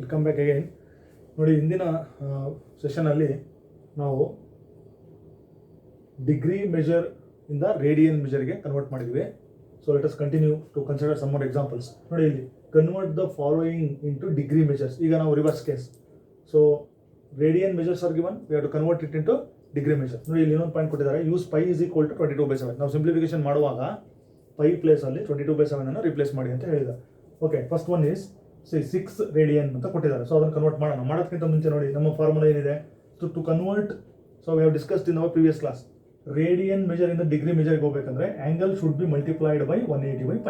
Welcome back again. ನೋಡಿ, ಹಿಂದಿನ ಸೆಷನಲ್ಲಿ ನಾವು ಡಿಗ್ರಿ ಮೆಜರ್ ಇಂದ ರೇಡಿಯನ್ ಮೆಜರ್ಗೆ ಕನ್ವರ್ಟ್ ಮಾಡಿದ್ವಿ. So let us continue to consider some more examples. ನೋಡಿ, ಇಲ್ಲಿ convert the following into degree measures. ಈಗ ನಾವು reverse case. So radian measures are given, we have to convert it into degree measure. ನೋಡಿ, ಇಲ್ಲಿ ಇನ್ನೊಂದು point ಕೊಟ್ಟಿದ್ದಾರೆ, use pi is equal to 22/7. ನಾವು simplification ಮಾಡುವಾಗ ಪೈ ಪ್ಲೇಸ್ ಅಲ್ಲಿ 22/7 ಅನ್ನು ರಿಪ್ಲೇಸ್ ಮಾಡಿ ಅಂತ ಹೇಳಿದ. Okay, first one is 6 radian ಅಂತ ಕೊಟ್ಟಿದ್ದಾರೆ. ಸೊ ಅದನ್ನು ಕನ್ವರ್ಟ್ ಮಾಡೋಣ. ಮಾಡೋದಕ್ಕಿಂತ ಮುಂಚೆ ನೋಡಿ, ನಮ್ಮ ಫಾರ್ಮುಲಾ ಏನಿದೆ to convert. So we have discussed in our previous class. Radian measure ಇಂದ ಡಿಗ್ರಿ ಮೆಜರ್ಗೆ ಹೋಗಬೇಕಂದ್ರೆ angle should be multiplied by 180/π.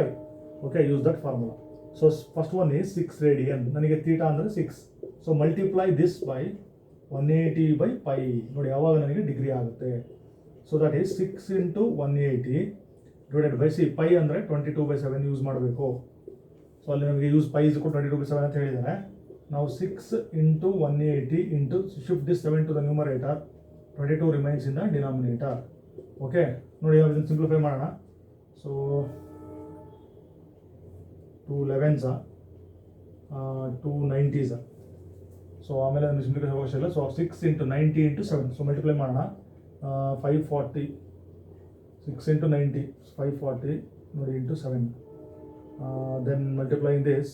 Okay, use that formula. So first one is 6 radian. ನನಗೆ ಥೀಟಾ ಅಂದರೆ 6. So multiply this by 180/π. ನೋಡಿ, ಯಾವಾಗ ನನಗೆ degree ಆಗುತ್ತೆ. So that is 6 × 180 divided by pi ಅಂದರೆ 22/7 ಯೂಸ್ ಮಾಡಬೇಕು. ಸೊ ಅಲ್ಲಿ ನಮಗೆ ಯೂಸ್ ಪೈ ಇಸ್ 22/7 ಅಂತ ಹೇಳಿದ್ದಾರೆ. ನಾವು 6 × 180 into shift this 7 to the numerator, 22 remains in the denominator. Okay, ನೋಡಿ ಇದನ್ನು ಸಿಂಪ್ಲಿಫೈ ಮಾಡೋಣ. So 2 11s 2 90s. ಸೊ ಆಮೇಲೆ ಅದನ್ನು ಸಿಂಪ್ಲಿಫೈ ಅವಶ್ಯ ಇಲ್ಲ. ಸೊ 6 × 90 × 7. ಸೊ ಮಲ್ಟಿಪ್ಲೈ ಮಾಡೋಣ. 540. 6 × 90 540 ನೋಡಿ into 7. Then multiplying this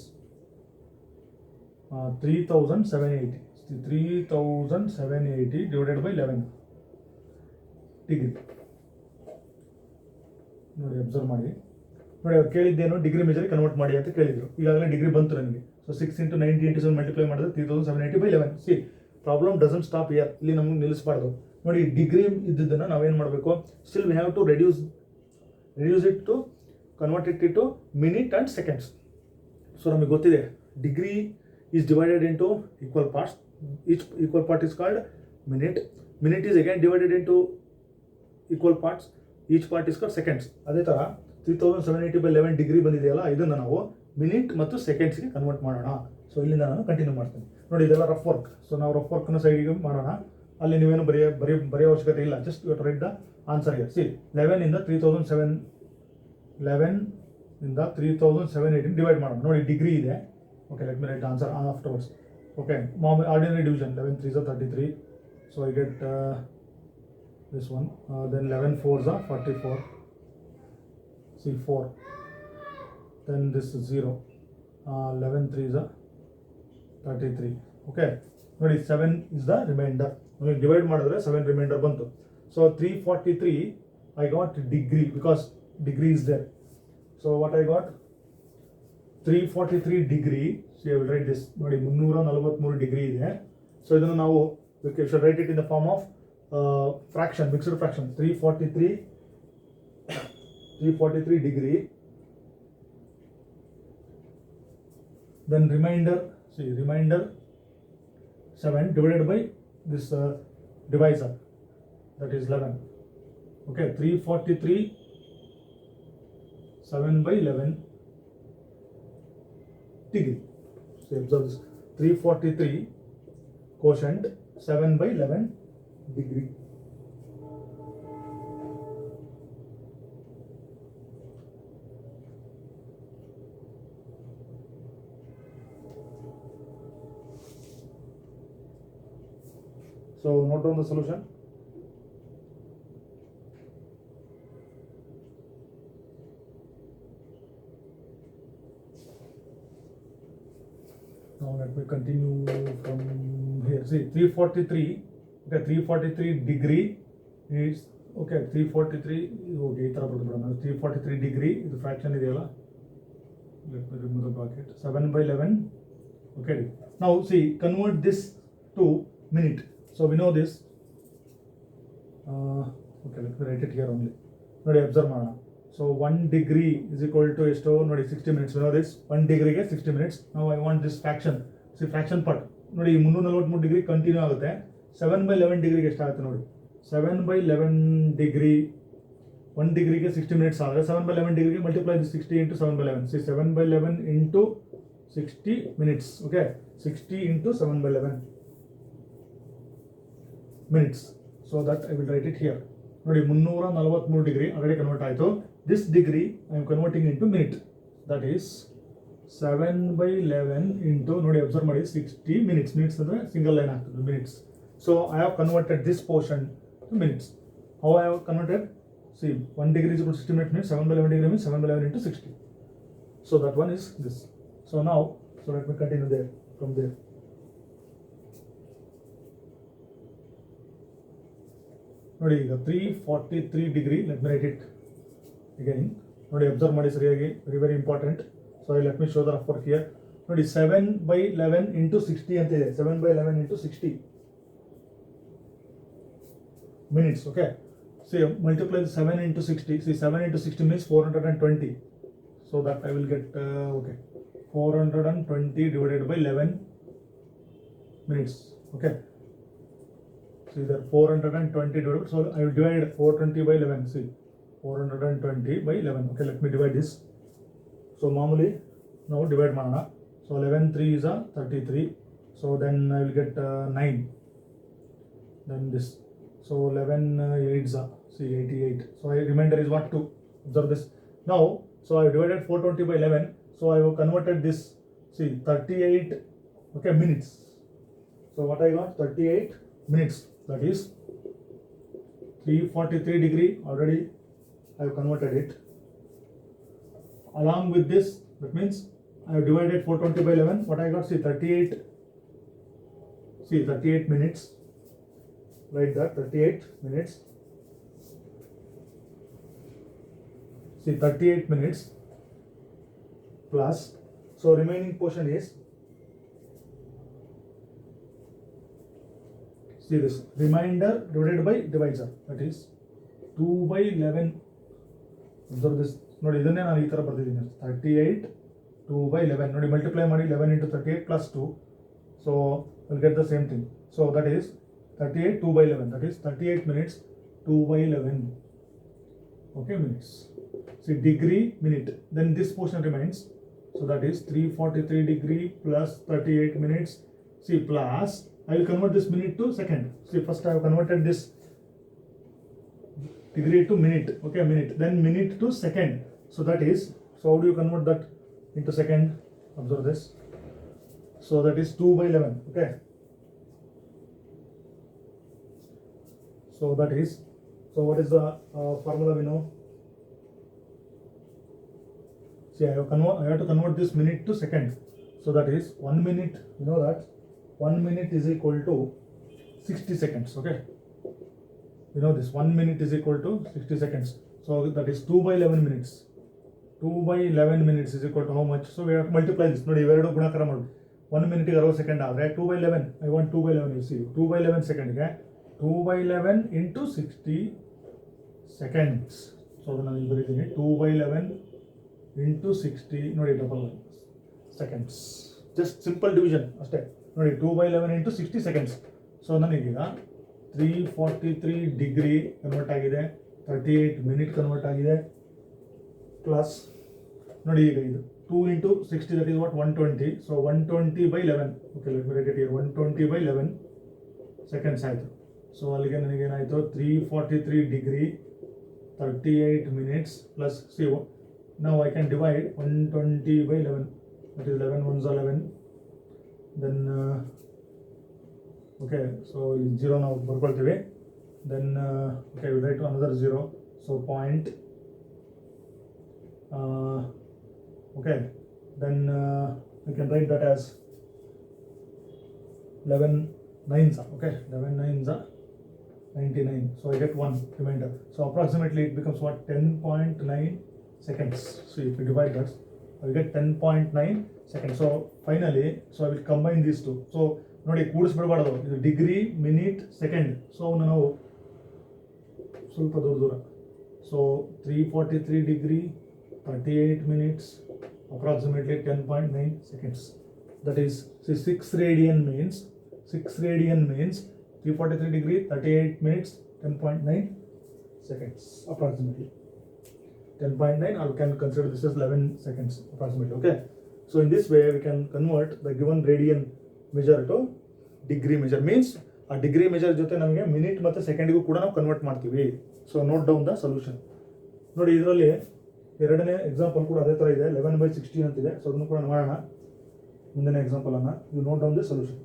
3780. 3780 divided by 11 degree. ನೋಡಿ, ಅಬ್ಸರ್ವ್ ಮಾಡಿ. ನೋಡಿ, ಅವ್ರು ಕೇಳಿದ್ದೇನು, ಡಿಗ್ರಿ ಮೆಜರ್ ಕನ್ವರ್ಟ್ ಮಾಡಿ ಅಂತ ಕೇಳಿದ್ರು. ಈಗಾಗಲೇ ಡಿಗ್ರಿ ಬಂತು ನನಗೆ. ಸೊ 6 × 90 × 7 ಮಲ್ಟಿಪ್ಲೈ ಮಾಡಿದ್ರೆ 3780/11. See, problem doesn't stop here. ಇಲ್ಲಿ ನಮಗೆ ನಿಲ್ಲಿಸಬಾರ್ದು. ನೋಡಿ, ಡಿಗ್ರಿ ಇದ್ದದನ್ನು ನಾವೇನು ಮಾಡಬೇಕು, still we have to reduce it to convert it to minute and seconds. So ನಮಗೆ ಗೊತ್ತಿದೆ, degree is divided into equal parts. Each equal part is called minute. Minute is again divided into equal parts. Each part is called seconds. ಅದೇ ಥರ 3780/11 degree ಬಂದಿದೆಯಲ್ಲ, ಇದನ್ನು ನಾವು minute ಮತ್ತು ಸೆಕೆಂಡ್ಸ್ಗೆ convert ಮಾಡೋಣ. So ಇಲ್ಲಿಂದ ನಾನು ಕಂಟಿನ್ಯೂ ಮಾಡ್ತೀನಿ. ನೋಡಿ, ಇದೆಲ್ಲ ರಫ್ ವರ್ಕ್. ಸೊ ನಾವು ರಫ್ ವರ್ಕ್ನ ಸೈಡಿಗೆ ಮಾಡೋಣ. ಅಲ್ಲಿ ನೀವೇನು ಬರೆಯೋ ಅವಶ್ಯಕತೆ ಇಲ್ಲ. Just you write the answer here. See, 11 ಇಂದ 3780 ಡಿವೈಡ್ ಮಾಡೋಣ. ನೋಡಿ, ಡಿಗ್ರಿ ಇದೆ. Okay, let me write answer afterwards. Okay, ordinary division 11 3s 33. So I get this one. Then 11 4s 44. See 4. Then this is 0. 11 3s 33. Okay. ನೋಡಿ, 7 is the remainder. ನಮಗೆ divide ಮಾಡಿದ್ರೆ 7 reminder ಬಂತು. So 343 I got degree because degree is there. So what I got, 343 degree. So I will write this. ನೋಡಿ, 343 degree ಇದೆ. So ಇದನ್ನು ನಾವು we should write it in the form of fraction, mixed fraction. 343 degree. Then remainder 7 divided by this divisor, that is 11. Okay, 343 7/11 degree. So observe this, 343 quotient 7/11 degree. So note down the solution. Now let me continue from here. See, 343. Okay, 343 degree is okay. 343. Okay, ಈ ಥರ ಬರ್ಬಿಡೋಣ. 343 degree ಇದು fraction ಇದೆಯಲ್ಲ. Let me remove the bracket. 7/11. Okay. Now see, convert this to minute. So we know this. Okay, let me write it here only. ನೋಡಿ, observe ಮಾಡೋಣ. So 1 degree is equal to ಎಷ್ಟು ನೋಡಿ, 60 minutes. We know this. 1 ಡಿಗ್ರಿಗೆ 60 minutes. Now I want this fraction. See, fraction part. ನೋಡಿ, 343 degree continue ಆಗುತ್ತೆ. 7/11 ಡಿಗ್ರಿಗೆ ಎಷ್ಟಾಗುತ್ತೆ ನೋಡಿ. 7/11 ಡಿಗ್ರಿ 1 ಡಿಗ್ರಿಗೆ 60 minutes ಆದರೆ 7/11 ಡಿಗ್ರಿಗೆ multiply 60 × 7/11. C, 7/11 × 60 minutes. Okay, 60 × 7/11 minutes. So that I will write it here. ನೋಡಿ, 343 ಡಿಗ್ರಿ ಆಗಲೇ ಕನ್ವರ್ಟ್ ಆಯಿತು. This degree I am converting into minute. That is 7/11 into ನೋಡಿ ಅಬ್ಸರ್ವ್ ಮಾಡಿ 60 ಮಿನಿಟ್ಸ್. ಮಿನಿಟ್ಸ್ ಅಂದರೆ ಸಿಂಗಲ್ ಲೈನ್ ಆಗ್ತದೆ minutes. So I have converted this portion to minutes. How I have converted? C 1 degree is equal to 60 minutes. 7/11 degree means 7/11 into 60. So that one is this. So now, so let me continue there from there. ನೋಡಿ ಈಗ 343 degree. Let me right it again. ನೋಡಿ observe ಮಾಡಿ ಸರಿಯಾಗಿ, very very important. So let me show the rough work here. ನೋಡಿ 7/11 into 60 ಅಂತ ಇದೆ. 7/11 into 60 minutes. Okay, so multiply 7 into 60. See, 7 into 60 means 420. So that I will get okay, 420 divided by 11 minutes. Okay, see there 420 divided. So I will divide 420 by 11. See, 420 by 11. Okay, let me divide this. So normally now divide mana. So 11 3 is a 33. So then I will get 9. Then this. So 11 8 is a, see, 88. So remainder is what? 2. Observe this. Now, so I divided 420 by 11. So I have converted this. See, 38. Okay, minutes. So what I got? 38 minutes. That is 343 degree. Already I have converted it. Along with this, that means I have divided 420 by 11. What I got? See, 38. See, 38 minutes. Write that, 38 minutes. See, 38 minutes plus. So remaining portion is, see this, remainder divided by divisor. That is 2/11. Observe this. ನೋಡಿ ಇದನ್ನೇ ನಾನು ಈ ಥರ ಬರ್ತಿದ್ದೀನಿ. 38 2/11. ನೋಡಿ multiply ಮಾಡಿ 11 into 38 plus 2. So we'll get the same thing. So that is 38 2/11. That is 38 minutes 2/11. Okay, minutes. See, degree minute. Then this portion remains. So that is 343 degree plus 38 minutes. See, plus I will convert this minute to second. See, first I have converted this degree to minute. Okay, minute. Then minute to second. So that is, so how do you convert that into second? Observe this. So that is 2/11. Okay. So that is, so what is the formula we know? See, I have to convert this minute to second. So that is 1 minute. You know that 1 minute is equal to 60 seconds. Okay, you know this, 1 minute is equal to 60 seconds. So that is 2/11 minutes. 2/11 minutes is equal to how much? So we have to multiply this. ನೋಡಿ ಇವೆರಡು ಗುಣಾಕಾರ ಮಾಡಿ 1 minute 60 second ಆದರೆ 2/11. I want 2/11. You see, 2/11 ಸೆಕೆಂಡ್ಗೆ 2/11 into 60 seconds. So ಅದನ್ನು ನಾನು ಬರೀತೀನಿ, 2/11 into 60. ನೋಡಿ double seconds. Just simple division ಅಷ್ಟೇ. ನೋಡಿ 2/11 into 60 seconds. ಸೊ ನನಗೀಗ 343 ಡಿಗ್ರಿ ಕನ್ವರ್ಟ್ ಆಗಿದೆ, 38 ಮಿನಿಟ್ ಕನ್ವರ್ಟ್ ಆಗಿದೆ, ಪ್ಲಸ್ ನೋಡಿ ಈಗ ಇದು 2 into 60, that is what, 120. So 120/11. Okay, let me write it here, 120/11 seconds ಆಯಿತು. ಸೊ ಅಲ್ಲಿಗೆ ನನಗೇನಾಯಿತು, 343 degree 38 minutes plus, see, now I can divide 120/11. That is 11 ones are 11. Then okay, so 0 ನಾವು ಬರ್ಕೊಳ್ತೀವಿ. Then okay, we write another 0. So point. Okay, then we can write that as 11 9s. Okay, 11 9s are 99. So I get 1 remainder. So approximately it becomes what, 10.9 seconds. So if we divide that, I will get 10.9 seconds. So finally, so I will combine these two. So ನೋಡಿ ಕೂಡಿಸ್ಬಿಡಬಾರ್ದು, ಇದು degree minute second. So ನಾವು ಸ್ವಲ್ಪ ದೂರ. So 343 degree 38 minutes approximately 10.9 seconds. That is, see, 6 radian means 343 degree 38 minutes 10.9 seconds approximately. 10.9, or we can consider this as 11 seconds approximately. Okay, so in this way we can convert the given radian measure to degree measure. Means ಆ degree measure ಜೊತೆ ನಮಗೆ minute ಮತ್ತು ಸೆಕೆಂಡಿಗೂ ಕೂಡ ನಾವು convert ಮಾಡ್ತೀವಿ. So note down the solution. ನೋಡಿ ಇದರಲ್ಲಿ ಎರಡನೇ ಎಕ್ಸಾಂಪಲ್ ಕೂಡ ಅದೇ ಥರ ಇದೆ, 11/16 ಅಂತಿದೆ. ಸೊ ಅದನ್ನು ಕೂಡ ಮಾಡೋಣ ಮುಂದಿನ ಎಕ್ಸಾಂಪಲನ್ನು. You note down the solution.